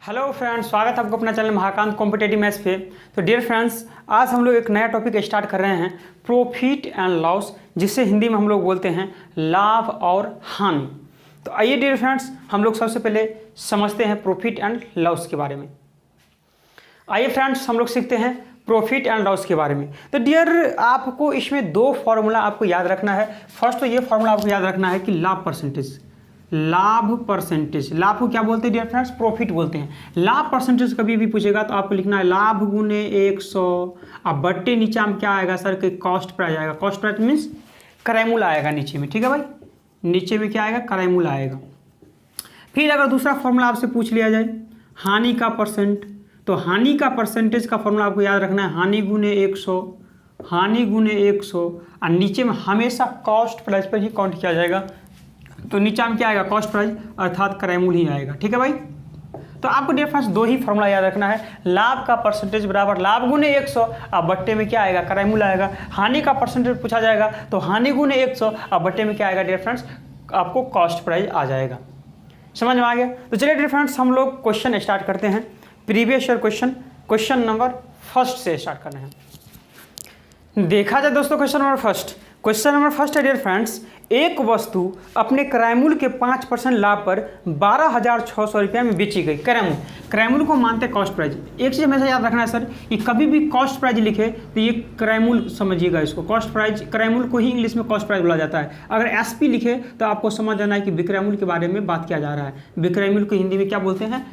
Hello friends, स्वागत है आपको अपना चैनल महाकांत कॉम्पिटेटिव मैथ्स पे। तो डियर फ्रेंड्स, आज हम लोग एक नया टॉपिक स्टार्ट कर रहे हैं, प्रॉफिट एंड लॉस, जिसे हिंदी में हम लोग बोलते हैं लाभ और हानि। तो आइए डियर फ्रेंड्स, हम लोग सबसे पहले समझते हैं प्रॉफिट एंड लॉस के बारे में। आइए फ्रेंड्स, हम लोग सीखते हैं प्रॉफिट एंड लॉस के बारे में। तो डियर, आपको इसमें दो फॉर्मूला आपको याद रखना है। फर्स्ट तो ये फॉर्मूला आपको याद रखना है कि लाभ परसेंटेज, लाभ परसेंटेज, लाभ को क्या बोलते हैं डियर फ्रेंड्स? प्रॉफिट बोलते हैं। लाभ परसेंटेज कभी भी पूछेगा तो आपको लिखना है लाभ गुने 100, अब बट्टे नीचे में क्या आएगा सर कि कॉस्ट प्राइस आएगा। कॉस्ट प्राइस मीन्स क्रयमूल्य आएगा नीचे में, ठीक है भाई, नीचे में क्या आएगा? क्रयमूल्य आएगा। फिर अगर दूसरा फॉर्मूला आपसे पूछ लिया जाए हानि का परसेंट, तो हानि का परसेंटेज का फॉर्मूला आपको याद रखना है हानि गुने 100, हानि गुने 100, और नीचे में हमेशा कॉस्ट प्राइस पर ही काउंट किया जाएगा। तो नीचे में क्या आएगा? कॉस्ट प्राइस अर्थात क्रयमूल्य ही आएगा, ठीक है भाई। तो आपको डियर फ्रेंड्स दो ही फॉर्मूला याद रखना है, लाभ का परसेंटेज बराबर लाभ गुने 100, अब बट्टे में क्या आएगा? क्रयमूल्य आएगा। हानि का परसेंटेज पूछा जाएगा तो हानि गुने 100, अब बट्टे में क्या आएगा डियर फ्रेंड्स? आपको कॉस्ट प्राइस आ जाएगा। समझ में आ गया? तो चलिए डियर फ्रेंड्स, हम लोग क्वेश्चन स्टार्ट करते हैं। Previous year question number first से स्टार्ट कर रहे हैं। देखा जाए दोस्तों क्वेश्चन नंबर फर्स्ट है डियर फ्रेंड्स, एक वस्तु अपने क्रयमूल्य के 5% लाभ पर 12,600 रुपये में बेची गई। क्रयमूल्य को मानते हैं कॉस्ट प्राइस। एक चीज़ हमेशा याद रखना है सर, कि कभी भी कॉस्ट प्राइस लिखे तो ये क्रयमूल्य समझिएगा इसको। कॉस्ट प्राइस, क्रयमूल्य को ही इंग्लिश में कॉस्ट प्राइस बोला जाता है। अगर एसपी लिखे तो आपको समझ जाना है कि विक्रयमूल्य के बारे में बात किया जा रहा है। विक्रयमूल्य को हिंदी में क्या बोलते हैं?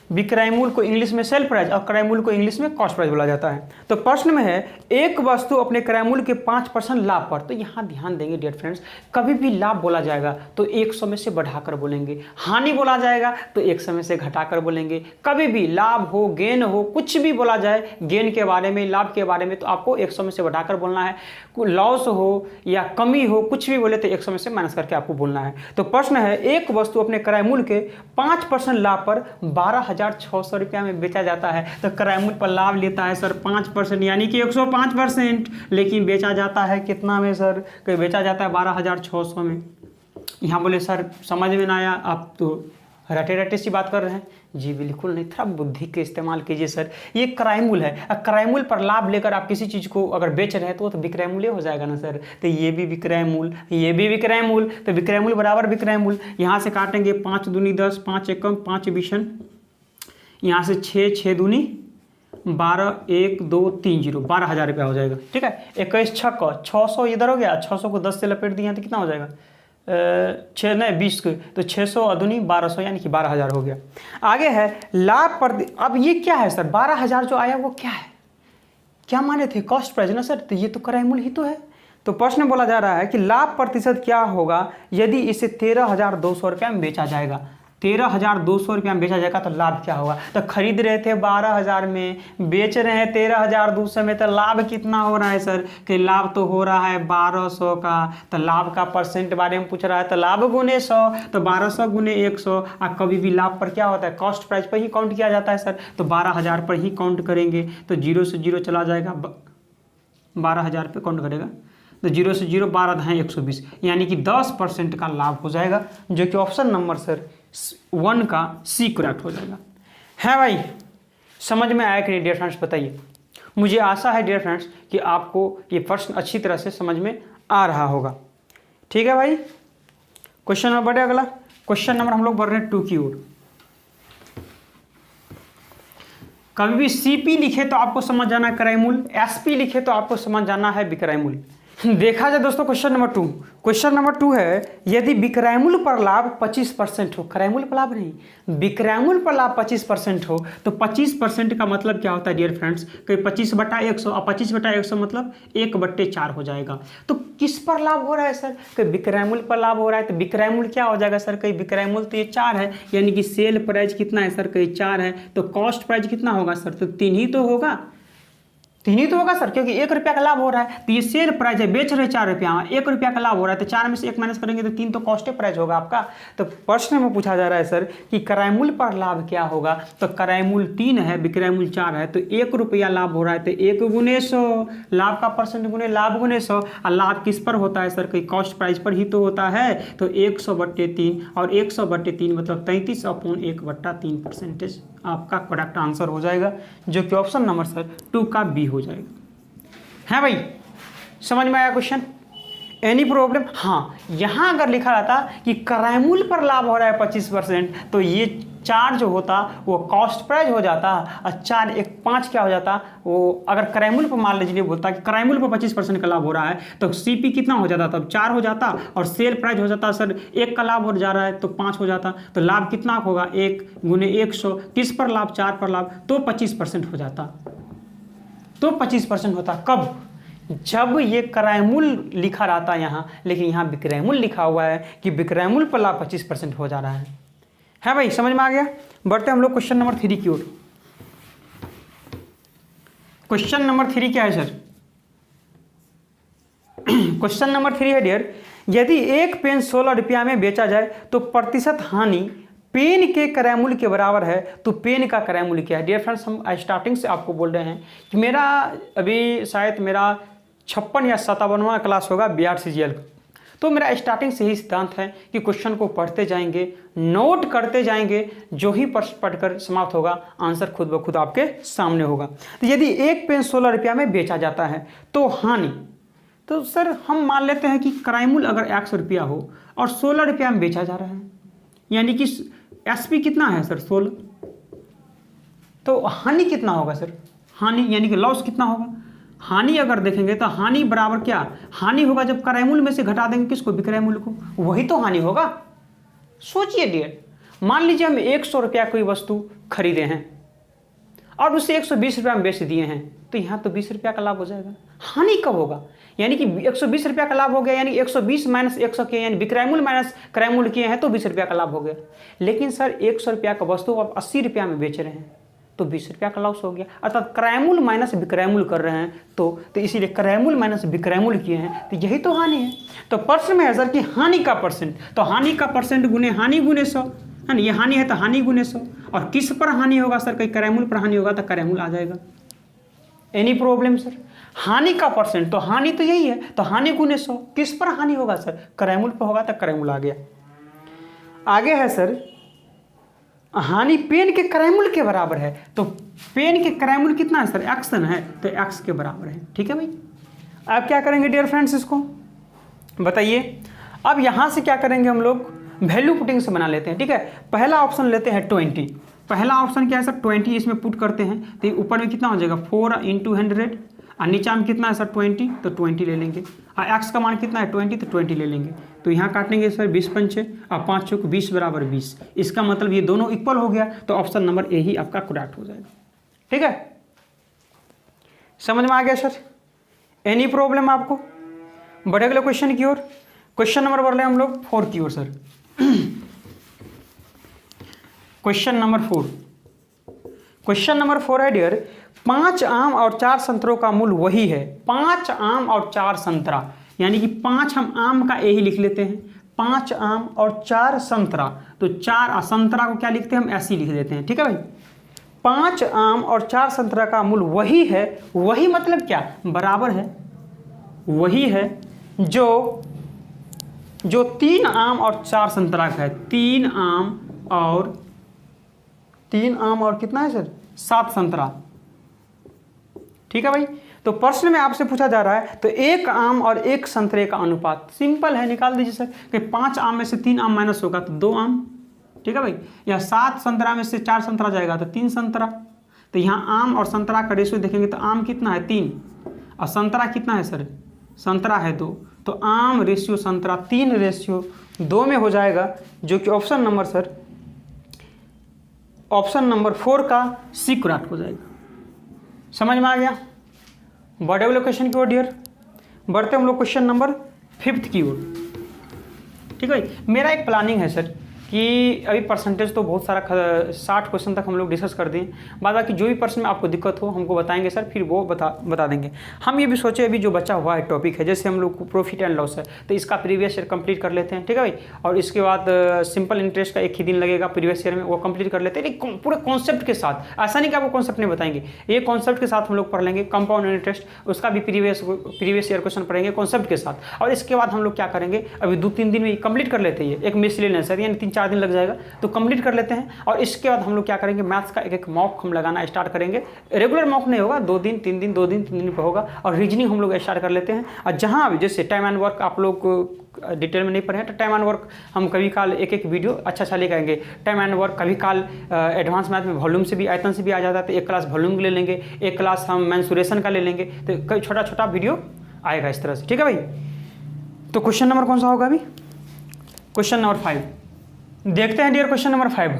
विक्रयमूल्य को इंग्लिश में सेल प्राइस और क्रयमूल्य को इंग्लिश में कॉस्ट प्राइस बोला जाता है। तो प्रश्न में है एक वस्तु अपने क्रयमूल्य के 5% लाभ पर, तो यहाँ ध्यान देंगे डियर फ्रेंड्स, कभी भी लाभ बोला जाएगा तो 100 में से बढ़ाकर बोलेंगे, हानि बोला जाएगा तो 100 में से घटाकर बोलेंगे। कभी भी लाभ हो, गेन हो, कुछ भी बोला जाए गेन के बारे में, लाभ के बारे में, तो आपको 100 में से बढ़ाकर बोलना है। लॉस हो या कमी हो, कुछ भी बोले तो 100 में से माइनस करके आपको बोलना है। तो प्रश्न है एक वस्तु अपने क्रयमूल्य के 5% लाभ पर 12,600 रुपया में बेचा जाता है। तो क्रयमूल्य पर लाभ लेता है सर 5%, यानी कि 105%, लेकिन बेचा जाता है कितना में सर? कि बेचा जाता है 12,600 में। यहाँ बोले सर समझ में ना आया, आप तो रटे सी बात कर रहे हैं। जी बिल्कुल नहीं, थोड़ा बुद्धि के इस्तेमाल कीजिए सर। ये क्रयमूल्य है, क्रयमूल्य पर लाभ लेकर आप किसी चीज़ को अगर बेच रहे हैं तो वो तो विक्रयमूल्य हो जाएगा ना सर। तो ये भी विक्रयमूल्य, ये भी विक्रयमूल्य, तो विक्रयमूल्य बराबर विक्रयमूल्य। यहाँ से काटेंगे 5 दूनी 10, 5 एकम 5 बीसन, यहाँ से 6, 6 दूनी 12, 1 2 3 0, 12,000 रुपया हो जाएगा, ठीक है। 21 6 का 600 इधर हो गया, 600 को 10 से लपेट दिए तो कितना हो जाएगा? 6 नहीं 20 के, तो 600 अदुनी 1200, यानी कि 12,000 हो गया। आगे है लाभ पर, अब ये क्या है सर? 12,000 जो आया वो क्या है? क्या माने थे? कॉस्ट प्राइस ना सर, तो ये तो क्रयमूल्य ही तो है। तो प्रश्न बोला जा रहा है कि लाभ प्रतिशत क्या होगा यदि इसे 13,200 रुपया में बेचा जाएगा। 13,200 रुपया में बेचा जाएगा तो लाभ क्या होगा? तो खरीद रहे थे 12,000 में, बेच रहे हैं 13,200 में, तो लाभ कितना हो रहा है सर? कि लाभ तो हो रहा है 1200 का। तो लाभ का परसेंट बारे में पूछ रहा है, तो लाभ गुने 100, तो 1200 गुने 100। और कभी भी लाभ पर क्या होता है? कॉस्ट प्राइस पर ही काउंट किया जाता है सर। तो 12,000 पर ही काउंट करेंगे, तो 0 से 0 चला जाएगा, 12,000 पे काउंट करेगा, तो 0 से 0 12 है 120, यानी कि 10% का लाभ हो जाएगा, जो कि ऑप्शन नंबर सर 1 का सी करेक्ट हो जाएगा। है भाई, समझ में आया कि नहीं डियर फ्रेंड्स? बताइए। मुझे आशा है डियर फ्रेंड्स कि आपको ये प्रश्न अच्छी तरह से समझ में आ रहा होगा, ठीक है भाई। क्वेश्चन नंबर बढ़े अगला। क्वेश्चन नंबर हम लोग बढ़ रहे हैं 2 की ओर। कभी भी सीपी लिखे तो आपको समझ जाना है क्रयमूल्य, एसपी लिखे तो आपको समझ जाना है विक्रयमूल्य। देखा जाए दोस्तों क्वेश्चन नंबर 2 है यदि विक्रयमूल्य पर लाभ 25% हो, क्रयमूल्य पर लाभ नहीं, विक्रयमूल्य पर लाभ 25% हो, तो 25% का मतलब क्या होता है डियर फ्रेंड्स? कि 25/100, और 25/100 मतलब 1/4 हो जाएगा। तो किस पर लाभ हो रहा है सर? कि विक्रयमूल्य पर लाभ हो रहा है। तो विक्रयमूल्य क्या हो जाएगा सर? कि विक्रयमूल्य तो ये 4 है, यानी कि सेल प्राइस कितना है सर? कि 4 है। तो कॉस्ट प्राइस कितना होगा सर? तो 3 ही तो होगा। तीन ही तो होगा सर, क्योंकि 1 रुपया का लाभ हो रहा है, तो ये सेल प्राइस है, बेच रहे 4 रुपया में, 1 रुपया का लाभ हो रहा है, तो 4 में से 1 माइनस करेंगे तो 3 तो कॉस्ट प्राइस होगा आपका। तो प्रश्न में पूछा जा रहा है सर कि क्रय मूल्य पर लाभ क्या होगा, तो क्रय मूल्य 3 है, विक्रय मूल्य 4 है, तो 1 रुपया लाभ हो रहा है, तो 1 गुने 100, लाभ का परसेंट गुने लाभ गुने 100, और लाभ किस पर होता है सर, कोई कॉस्ट प्राइस पर ही तो होता है, तो 100/3, और 100/3 मतलब 33/1/3% आपका करेक्ट आंसर हो जाएगा, जो कि ऑप्शन नंबर सर 2 का बी हो जाएगा। है भाई, समझ में आया क्वेश्चन? Any problem? हाँ, यहाँ अगर लिखा रहता कि क्रय मूल्य पर लाभ हो रहा है 25%, तो ये 4 जो होता वो कॉस्ट प्राइस हो जाता, और 4 1 5 क्या हो जाता, वो अगर क्रय मूल्य पर मान लीजिए बोलता कि क्रय मूल्य पर 25% का लाभ हो रहा है, तो सीपी कितना हो जाता, तब 4 हो जाता, और सेल प्राइस हो जाता सर 1 का लाभ हो जा रहा है तो 5 हो जाता, तो लाभ कितना होगा 1 गुने 100, किस पर लाभ, 4 पर लाभ, तो 25% हो जाता, तो 25% होता। कब? जब ये क्रय मूल्य लिखा रहता यहाँ, लेकिन यहाँ विक्रय मूल्य लिखा हुआ है कि विक्रय मूल्य पर लाभ 25% हो जा रहा है भाई, समझ में आ गया? बढ़ते हम लोग क्वेश्चन नंबर 3 की ओर। क्वेश्चन नंबर 3 क्या है सर? क्वेश्चन नंबर 3 है डियर, यदि एक पेन 16 रुपया में बेचा जाए तो प्रतिशत हानि पेन के क्रय मूल्य के बराबर है, तो पेन का क्रय मूल्य क्या है? डियर फ्रेंड्स, हम स्टार्टिंग से आपको बोल रहे हैं कि मेरा अभी शायद मेरा 56 या 57वां क्लास होगा BRCGL का, तो मेरा स्टार्टिंग से ही सिद्धांत है कि क्वेश्चन को पढ़ते जाएंगे, नोट करते जाएंगे, जो ही प्रश्न पढ़कर समाप्त होगा आंसर खुद ब खुद आपके सामने होगा। तो यदि एक पेन 16 रुपया में बेचा जाता है तो हानि, तो सर हम मान लेते हैं कि क्रय मूल्य अगर 100 रुपया हो और 16 रुपया में बेचा जा रहा है, यानी कि एसपी कितना है सर 16, तो हानि कितना होगा सर? हानि यानी कि लॉस कितना होगा? हानि अगर देखेंगे तो हानि बराबर क्या, हानि होगा जब क्रय मूल्य में से घटा देंगे किसको, विक्रय मूल्य को, वही तो हानि होगा। सोचिए डियर, मान लीजिए हम 100 रुपया कोई वस्तु खरीदे हैं और उसे 120 रुपया में बेच दिए हैं, तो यहाँ तो 20 रुपया का लाभ हो जाएगा। हानि कब होगा? यानी कि 120 रुपया का लाभ हो गया, यानी 120 माइनस 100 किए, यानी विक्रय मूल्य माइनस क्रय मूल्य किए हैं तो 20 रुपया का लाभ हो गया। लेकिन सर 100 रुपया का वस्तु आप 80 रुपया में बेच रहे हैं तो 20 रुपया का लॉस हो गया, अर्थात क्रय मूल्य माइनस विक्रय मूल्य कर रहे हैं, तो इसीलिए क्रय मूल्य माइनस विक्रय मूल्य किए हैं, तो यही तो हानि है। तो प्रश्न में है सर कि हानि का परसेंट, तो हानि का परसेंट गुने हानि गुने 100 है ना, ये हानि है तो हानि गुने 100, और किस पर हानि होगा सर, कहीं क्रय मूल्य पर हानि होगा तो क्रय मूल्य आ जाएगा। Any problem sir? हानि का परसेंट, तो हानि तो यही है, तो हानि गुने 100, किस पर हानि होगा सर, क्रय मूल्य पर होगा तो क्रय मूल्य आ गया। आगे है सर हानि पेन के क्रय मूल्य के बराबर है, तो पेन के क्रय मूल्य कितना है सर, एक्स है, तो एक्स के बराबर है। ठीक है भाई, अब क्या करेंगे डियर फ्रेंड्स, इसको बताइए। अब यहाँ से क्या करेंगे हम लोग, वैल्यू पुटिंग से बना लेते हैं। ठीक है, पहला ऑप्शन लेते हैं 20, पहला ऑप्शन क्या है सर 20, इसमें पुट करते हैं तो ऊपर में कितना हो जाएगा 4 × 100, और नीचा में कितना है सर 20, तो 20 ले लेंगे, और एक्स का मान कितना है 20, तो 20 ले लेंगे। तो यहाँ काटेंगे सर 20 × 5 और 5 × 20 बराबर 20, इसका मतलब ये दोनों इक्वल हो गया, तो ऑप्शन नंबर ए ही आपका करेक्ट हो जाएगा। ठीक है, समझ में आ गया सर? एनी प्रॉब्लम आपको? बढ़े अगले क्वेश्चन की ओर। क्वेश्चन नंबर बढ़ रहे हम लोग 4 की ओर sir. Question number 4, question number 4 है डियर, 5 आम और 4 संतरों का मूल्य वही है। 5 आम और 4 संतरा, यानी कि 5 हम आम का ए ही लिख लेते हैं, 5 आम और 4 संतरा, तो 4 संतरा को क्या लिखते हैं हम, ऐसे ही लिख देते हैं। ठीक है भाई, 5 आम और 4 संतरा का मूल्य वही है, वही मतलब क्या, बराबर है, वही है जो 3 आम और 4 संतरा का है, 3 आम और कितना है सर 7 संतरा। ठीक है भाई, तो प्रश्न में आपसे पूछा जा रहा है तो 1 आम और 1 संतरे का अनुपात सिंपल है, निकाल दीजिए सर कि 5 आम में से 3 आम माइनस होगा तो 2 आम। ठीक है भाई, या 7 संतरा में से 4 संतरा जाएगा तो 3 संतरा। तो यहाँ आम और संतरा का रेशियो देखेंगे तो आम कितना है 3 और संतरा कितना है सर, संतरा है 2, तो आम रेशियो संतरा 3:2 में हो जाएगा, जो कि option number sir option number 4 का सी करेक्ट हो जाएगा। समझ में आ गया? बढ़े हुए क्वेश्चन की ओर डियर, बढ़ते हम लोग क्वेश्चन नंबर 5 की ओर। ठीक है भाई, मेरा एक प्लानिंग है सर कि अभी परसेंटेज तो बहुत सारा 60 क्वेश्चन तक हम लोग डिस्कस कर दिए, बाद बाकी जो भी पर्सन में आपको दिक्कत हो हमको बताएंगे सर, फिर वो बता देंगे। हम ये भी सोचे अभी जो बचा हुआ है टॉपिक है, जैसे हम लोग प्रॉफिट एंड लॉस है तो इसका प्रीवियस ईयर कंप्लीट कर लेते हैं, ठीक है भाई। और इसके बाद सिंपल इंटरेस्ट का एक ही दिन लगेगा प्रीवियस ईयर में, वो कंप्लीट कर लेते हैं, लेकिन पूरे कॉन्सेप्ट के साथ। ऐसा नहीं कि आपको कॉन्सेप्ट नहीं बताएंगे, ये कॉन्सेप्ट के साथ हम लोग पढ़ लेंगे। कंपाउंड इंटरेस्ट उसका भी प्रीवियस ईयर क्वेश्चन पढ़ेंगे कॉन्सेप्ट के साथ। और इसके बाद हम लोग क्या करेंगे, अभी 2-3 दिन में कंप्लीट कर लेते हैं, एक मिसलेनियस है यानी 3-4 दिन लग जाएगा, तो कंप्लीट कर लेते हैं। और इसके बाद हम लोग क्या करेंगे, मैथ्स का एक मॉक हम लगाना स्टार्ट करेंगे। रेगुलर मॉक नहीं होगा, 2 दिन 3 दिन 2 दिन 3 दिन पर होगा। और रीजनिंग हम लोग स्टार्ट कर लेते हैं। और जहाँ भी जैसे टाइम एंड वर्क आप लोग डिटेल में नहीं पढ़े हैं तो टाइम एंड वर्क हम कभी काल एक वीडियो अच्छा लेके आएंगे। टाइम एंड वर्क कभी काल एडवांस मैथ में वॉल्यूम से भी आयतन से भी आ जाता है, तो एक क्लास वॉल्यूम ले लेंगे, एक क्लास हम मेंसुरेशन का ले लेंगे, तो कई छोटा वीडियो आएगा इस तरह से, ठीक है भाई। तो क्वेश्चन नंबर कौन सा होगा अभी, क्वेश्चन नंबर 5 देखते हैं dear. Question number 5,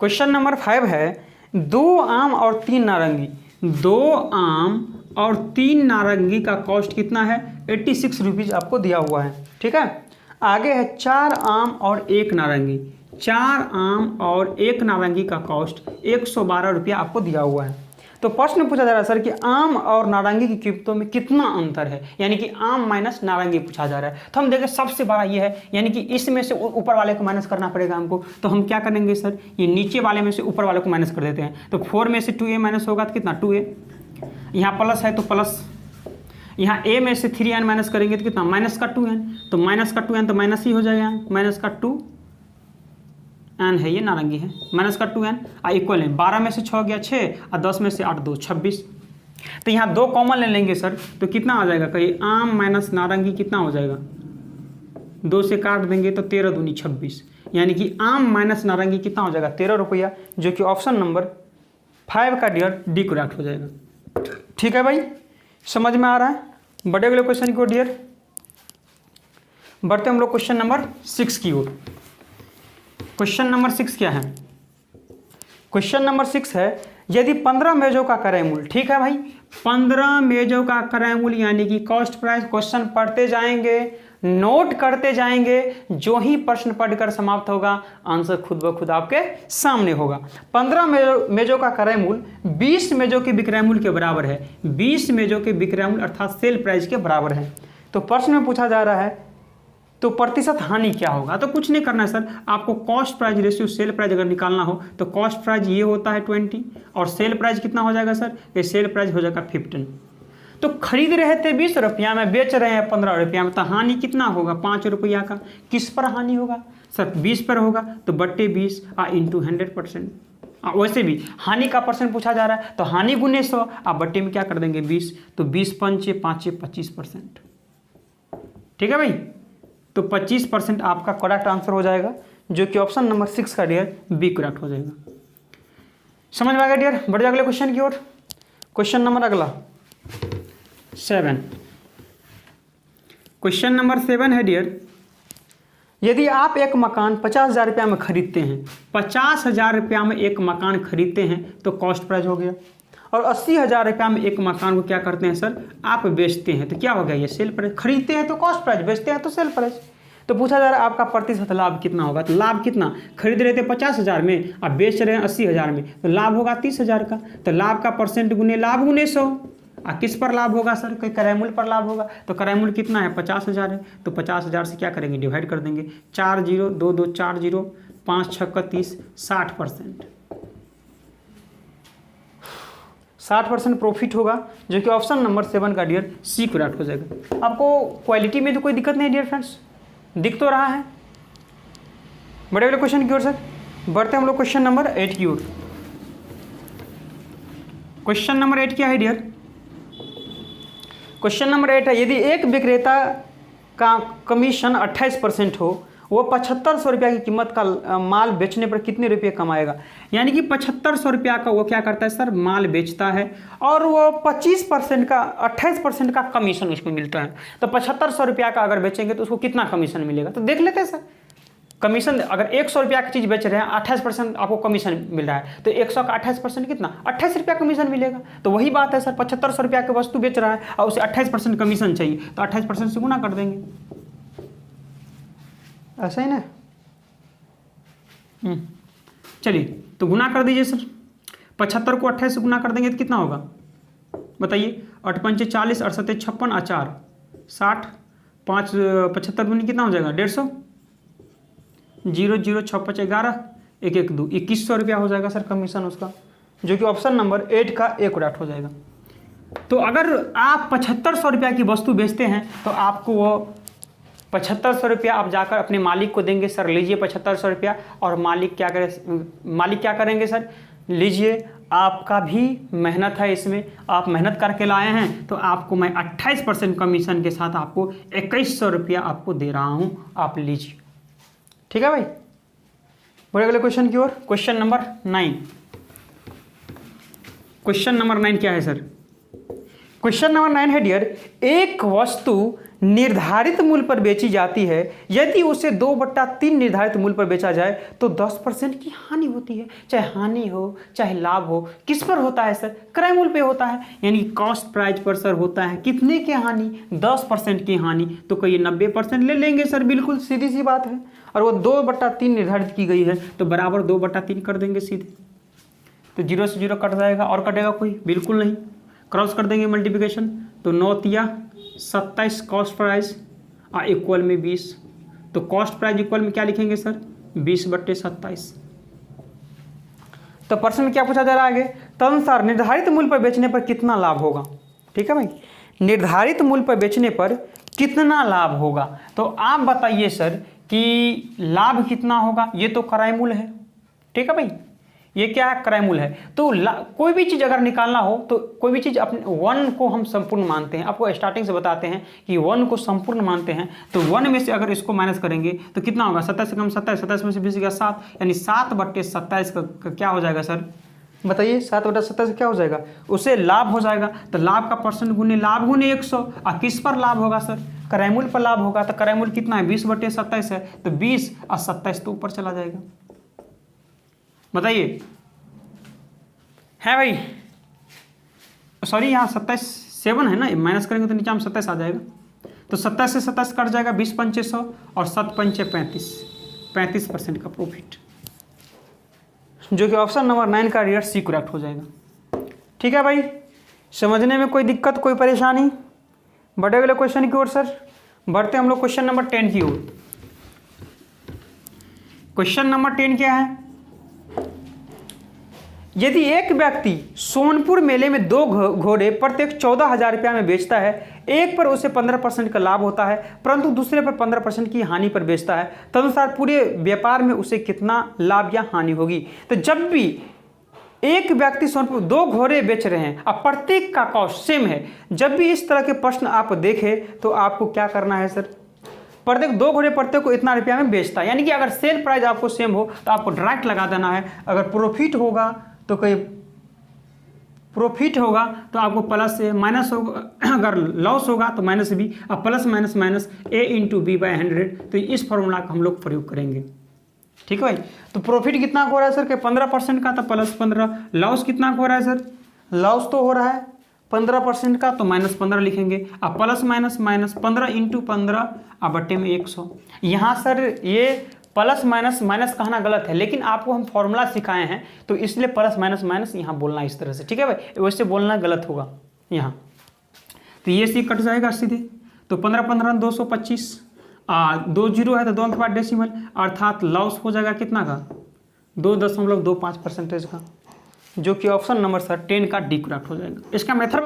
question number 5 है 2 आम और 3 नारंगी। 2 आम और 3 नारंगी का कॉस्ट कितना है, 86 रुपीज़ आपको दिया हुआ है, ठीक है। आगे है 4 आम और 1 नारंगी। 4 आम और 1 नारंगी का कॉस्ट 112 रुपया आपको दिया हुआ है। तो प्रश्न पूछा जा रहा है सर कि आम और नारंगी की कीमतों में कितना अंतर है, यानी कि आम माइनस नारंगी पूछा जा रहा है। तो हम देखें सबसे बड़ा ये है, यानी कि इसमें से ऊपर वाले को माइनस करना पड़ेगा हमको। तो हम क्या करेंगे सर, ये नीचे वाले में से ऊपर वाले को माइनस कर देते हैं। तो 4 में से 2a माइनस होगा तो कितना 2a, यहाँ प्लस है तो प्लस, यहाँ a में से 3n माइनस करेंगे तो कितना माइनस का 2n, तो माइनस का 2n तो माइनस ही हो जाएगा, माइनस का 2n है, ये नारंगी है, माइनस का 2n इक्वल है 12 में से 6 गया 6 और 10 में से 8 2 26। तो यहाँ 2 कॉमन ले लेंगे सर, तो कितना आ जाएगा, कहिए आम माइनस नारंगी कितना हो जाएगा, 2 से काट देंगे तो 13 दूनी 26, यानी कि आम माइनस नारंगी कितना हो जाएगा 13 रुपया, जो कि ऑप्शन नंबर 5 का डियर डी करेक्ट हो जाएगा। ठीक है भाई, समझ में आ रहा है। बढ़े अगले क्वेश्चन की ओर डियर, बढ़ते हम लोग क्वेश्चन नंबर 6 की ओर। क्वेश्चन नंबर 6 क्या है, क्वेश्चन नंबर 6 है यदि 15 मेजों का क्रय मूल्य, ठीक है भाई, 15 मेजों का क्रय मूल्य यानी कि कॉस्ट प्राइस। क्वेश्चन पढ़ते जाएंगे, नोट करते जाएंगे, जो ही प्रश्न पढ़कर समाप्त होगा आंसर खुद ब खुद आपके सामने होगा। 15 मेजों का क्रय मूल्य 20 मेजों के विक्रय मूल्य के बराबर है। 20 मेजों के विक्रय मूल्य अर्थात सेल प्राइस के बराबर है। तो प्रश्न में पूछा जा रहा है तो प्रतिशत हानि क्या होगा। तो कुछ नहीं करना है सर, आपको cost price ratio sale price अगर निकालना हो तो कॉस्ट प्राइस ये होता है 20 और सेल प्राइस कितना हो जाएगा सर, ये सेल प्राइस हो जाएगा 15। तो खरीद रहे थे 20 रुपया में, बेच रहे हैं 15 रुपया में, तो हानि कितना होगा 5 रुपया का। किस पर हानि होगा सर, 20 पर होगा, तो बट्टे 20 इंटू 100%। वैसे भी हानि का परसेंट पूछा जा रहा है तो हानि गुने 100 आप बट्टे में क्या कर देंगे 20, तो 20 पंचे 5 25%। ठीक है भाई, तो 25% आपका करेक्ट आंसर हो जाएगा, जो कि ऑप्शन नंबर 6 का डियर बी करेक्ट हो जाएगा। समझ में आ गया डियर। बढ़ जाए अगले क्वेश्चन की ओर। क्वेश्चन नंबर अगला 7, क्वेश्चन नंबर 7 है डियर, यदि आप एक मकान 50,000 रुपया में खरीदते हैं, 50,000 रुपया में एक मकान खरीदते हैं तो कॉस्ट प्राइस हो गया, और 80,000 रुपया में एक मकान को क्या करते हैं सर, आप बेचते हैं, तो क्या हो गया ये सेल प्राइस। खरीदते हैं तो कॉस्ट प्राइस, बेचते हैं तो सेल प्राइस। तो पूछा जा रहा है आपका प्रतिशत लाभ कितना होगा। तो लाभ कितना, खरीद रहे थे 50,000 में, आप बेच रहे हैं 80,000 में, तो लाभ होगा 30,000 का। तो लाभ का परसेंट गुने लाभ गुने 100। किस पर लाभ होगा सर, कोई क्रय मूल्य पर लाभ होगा। तो क्रय मूल्य कितना है 50,000 है, तो 50,000 से क्या करेंगे डिवाइड कर देंगे, 4 0 2 2 4 0 5 6 30 60%। 60% प्रॉफिट होगा, जो कि ऑप्शन नंबर 7 का डियर सी करेक्ट हो जाएगा। आपको क्वालिटी में तो कोई दिक्कत नहीं डियर फ्रेंड्स, दिख तो रहा है। बड़े बड़े क्वेश्चन की ओर सर बढ़ते हम लोग क्वेश्चन नंबर 8 की ओर। क्वेश्चन नंबर 8 क्या है डियर, क्वेश्चन नंबर 8 है यदि एक विक्रेता का कमीशन 28% हो, वो 7500 रुपया की कीमत का माल बेचने पर कितने रुपये कमाएगा। यानी कि 7500 रुपया का वो क्या करता है सर, माल बेचता है और वो 25% का 28% का कमीशन उसको मिलता है। तो 7500 रुपया का अगर बेचेंगे तो उसको कितना कमीशन मिलेगा, तो देख लेते हैं सर। कमीशन अगर 100 रुपया की चीज़ बेच रहे हैं 28% आपको कमीशन मिल रहा है, तो 100 का 28% कितना 28 रुपया कमीशन मिलेगा। तो वही बात है सर, 7500 रुपया की वस्तु बेच रहा है और उसे 28% कमीशन चाहिए, तो 28% से गुना कर देंगे, ऐसा ही ना। चलिए तो गुना कर दीजिए सर। 75 को 28 से गुना कर देंगे तो कितना होगा बताइए। 8 पंचे 40, 8 सत्ते 56, 4 60, 5 75 दूनी कितना हो जाएगा 150, 0 0 6 5 11, 1 1 2, 2100 रुपया हो जाएगा सर कमीशन उसका, जो कि ऑप्शन नंबर 8 का ए करेक्ट हो जाएगा। तो अगर आप 7500 रुपया की वस्तु बेचते हैं तो आपको वो 7500 रुपया आप जाकर अपने मालिक को देंगे, सर लीजिए 7500 रुपया, और मालिक क्या करेंगे सर, लीजिए आपका भी मेहनत है इसमें, आप मेहनत करके लाए हैं तो आपको मैं 28% कमीशन के साथ आपको 2100 रुपया आपको दे रहा हूं, आप लीजिए। ठीक है भाई, बढ़े अगले क्वेश्चन की ओर। Question number 9। क्वेश्चन नंबर 9 क्या है सर? क्वेश्चन नंबर 9 है डियर, एक वस्तु निर्धारित मूल्य पर बेची जाती है, यदि उसे 2/3 निर्धारित मूल्य पर बेचा जाए तो 10% की हानि होती है। चाहे हानि हो चाहे लाभ हो, किस पर होता है सर? क्रय मूल्य पे होता है, यानी कॉस्ट प्राइस पर सर होता है। कितने की हानि? 10% की हानि। तो कहिए 90% ले लेंगे सर, बिल्कुल सीधी सी बात है। और वो 2/3 निर्धारित की गई है तो बराबर 2/3 कर देंगे सीधे। तो 0 से 0 कट जाएगा, और कटेगा कोई? बिल्कुल नहीं। क्रॉस कर देंगे मल्टीप्लिकेशन, तो 9 तिया 27 कॉस्ट प्राइस इक्वल में 20। तो कॉस्ट प्राइस इक्वल में क्या लिखेंगे सर? 20/27। तो प्रश्न में क्या पूछा जा रहा है आगे? तदनुसार निर्धारित मूल्य पर बेचने पर कितना लाभ होगा? ठीक है भाई, निर्धारित मूल्य पर बेचने पर कितना लाभ होगा? तो आप बताइए सर कि लाभ कितना होगा? ये तो क्रय मूल्य है। ठीक है भाई, ये क्या है? क्रय मूल्य है। तो कोई भी चीज़ अगर निकालना हो तो कोई भी चीज़ अपने 1 को हम संपूर्ण मानते हैं। आपको स्टार्टिंग से बताते हैं कि 1 को संपूर्ण मानते हैं। तो 1 में से अगर इसको माइनस करेंगे तो कितना होगा? 27 से कम 27, 27 में से 20 गया 7, यानी 7/27 का क्या हो जाएगा सर? बताइए 7/27 क्या हो जाएगा? उसे लाभ हो जाएगा। तो लाभ का परसेंट गुने लाभ गुने 100। और किस पर लाभ होगा सर? क्रय मूल्य पर लाभ होगा। तो क्रय मूल्य कितना है? 20/27 है, तो 20 और 27 तो ऊपर चला जाएगा। बताइए, है भाई? सॉरी, यहाँ 27 7 है ना, माइनस करेंगे तो नीचे में 27 आ जाएगा। तो 27 से 27 कट जाएगा, 20 पंचे 100 और 7 पंचे 35, 35% का प्रॉफिट, जो कि ऑप्शन नंबर 9 का रियर सी करेक्ट हो जाएगा। ठीक है भाई, समझने में कोई दिक्कत, कोई परेशानी? बढ़े अगले क्वेश्चन की ओर सर। बढ़ते हम लोग क्वेश्चन नंबर 10 की ओर। क्वेश्चन नंबर 10 क्या है? यदि एक व्यक्ति सोनपुर मेले में 2 घोड़े प्रत्येक 14,000 रुपया में बेचता है, एक पर उसे 15% का लाभ होता है परंतु दूसरे पर 15% की हानि पर बेचता है, तदनुसार पूरे व्यापार में उसे कितना लाभ या हानि होगी? तो जब भी एक व्यक्ति सोनपुर 2 घोड़े बेच रहे हैं और प्रत्येक का कॉस्ट सेम है, जब भी इस तरह के प्रश्न आप देखें तो आपको क्या करना है सर? प्रत्येक 2 घोड़े प्रत्येक को इतना रुपया में बेचता है, यानी कि अगर सेल प्राइस आपको सेम हो तो आपको डायरेक्ट लगा देना है। अगर प्रॉफिट होगा तो कोई प्रॉफिट होगा तो आपको प्लस से माइनस होगा, अगर लॉस होगा तो माइनस बी, और plus minus minus a × b/100। तो इस फॉर्मूला का हम लोग प्रयोग करेंगे। ठीक है भाई, तो प्रॉफिट कितना हो रहा है सर? कि 15% का, तो प्लस 15। लॉस कितना हो रहा है सर? लॉस तो हो रहा है 15% का, तो -15 लिखेंगे। अब प्लस माइनस माइनस 15 × 15 और बट्टे में 100। यहाँ सर ये प्लस माइनस माइनस कहना गलत है, लेकिन आपको हम फॉर्मूला सिखाए हैं तो इसलिए प्लस माइनस माइनस यहाँ बोलना इस तरह से। ठीक है भाई, वैसे बोलना गलत होगा यहाँ। तो ये सी कट जाएगा सीधे। तो 15 15 225, 2 0 है तो 2 के बाद डेसिमल, अर्थात लॉस हो जाएगा कितना का? 2.25% का, जो कि ऑप्शन नंबर सर 10 का डी करेक्ट हो जाएगा। इसका मेथड